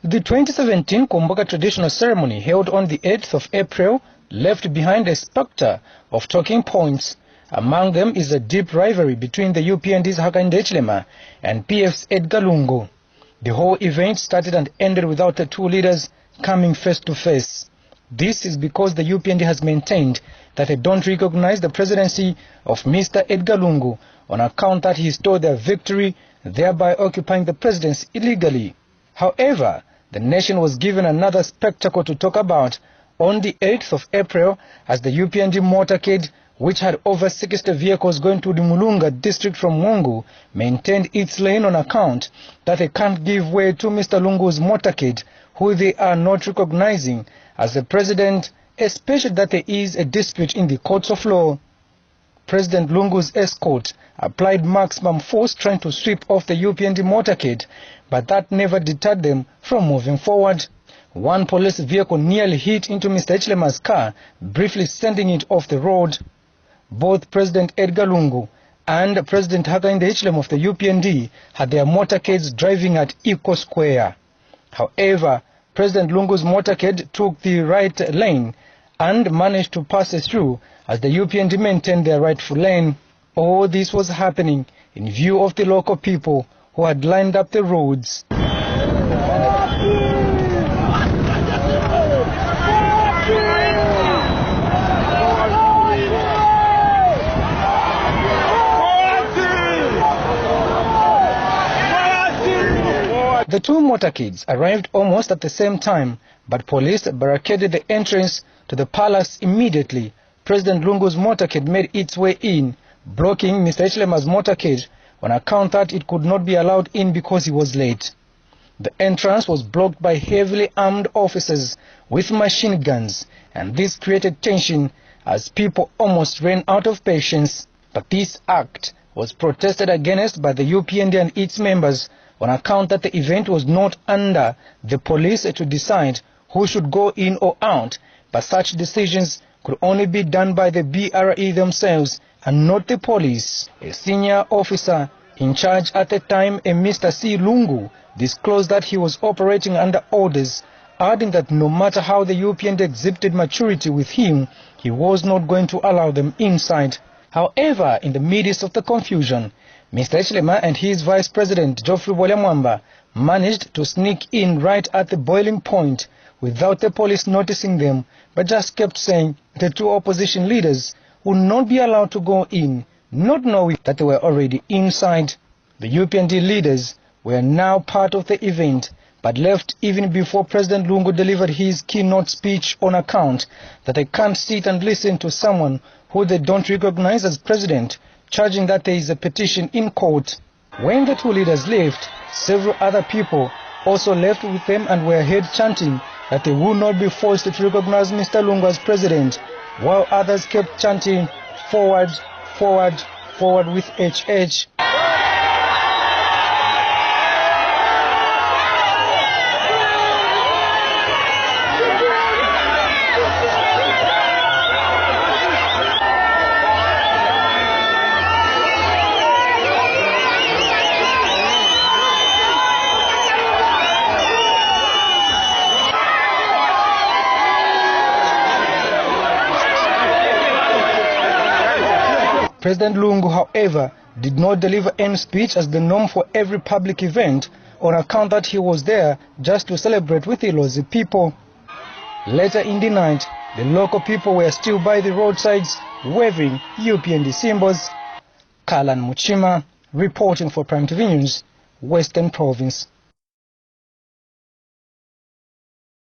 The 2017 Kumbuka traditional ceremony held on the 8th of April left behind a spectre of talking points. Among them is a deep rivalry between the UPND's Hakainde Hichilema and PF's Edgar Lungu. The whole event started and ended without the two leaders coming face to face. This is because the UPND has maintained that they don't recognize the presidency of Mr. Edgar Lungu on account that he stole their victory, thereby occupying the presidency illegally. However, the nation was given another spectacle to talk about on the 8th of April as the UPND Motorcade, which had over 60 vehicles going to the Limulunga district from Mongu, maintained its lane on account that they can't give way to Mr. Lungu's Motorcade, who they are not recognizing as the president, especially that there is a dispute in the courts of law. President Lungu's escort applied maximum force trying to sweep off the UPND Motorcade, but that never deterred them from moving forward. One police vehicle nearly hit into Mr. Hichilema's car, briefly sending it off the road. Both President Edgar Lungu and President Hakainde Hichilema of the UPND had their motorcades driving at equal square. However, President Lungu's motorcade took the right lane and managed to pass it through as the UPND maintained their rightful lane. All this was happening in view of the local people who had lined up the roads. The two motorcades arrived almost at the same time, but police barricaded the entrance to the palace immediately. President Lungu's motorcade made its way in, blocking Mr. Hichilema's motorcade on account that it could not be allowed in because he was late. The entrance was blocked by heavily armed officers with machine guns, and this created tension as people almost ran out of patience. But this act was protested against by the UPND and its members on account that the event was not under the police to decide who should go in or out, but such decisions could only be done by the BRE themselves and not the police. A senior officer in charge at the time, a Mr. C. Lungu, disclosed that he was operating under orders, adding that no matter how the UPND exhibited maturity with him, he was not going to allow them inside. However, in the midst of the confusion, Mr. Hichilema and his Vice President Geoffrey Mwamba managed to sneak in right at the boiling point without the police noticing them, but just kept saying the two opposition leaders would not be allowed to go in, not knowing that they were already inside. The UPND leaders were now part of the event, but left even before President Lungu delivered his keynote speech on account that they can't sit and listen to someone who they don't recognize as president, charging that there is a petition in court. When the two leaders left, several other people also left with them and were heard chanting that they would not be forced to recognize Mr. Lungu as president, while others kept chanting, "Forward, forward, forward with HH." President Lungu, however, did not deliver any speech as the norm for every public event on account that he was there just to celebrate with the Lozi people. Later in the night, the local people were still by the roadsides waving UPND symbols. Kalan Muchima, reporting for Prime TV News, Western Province.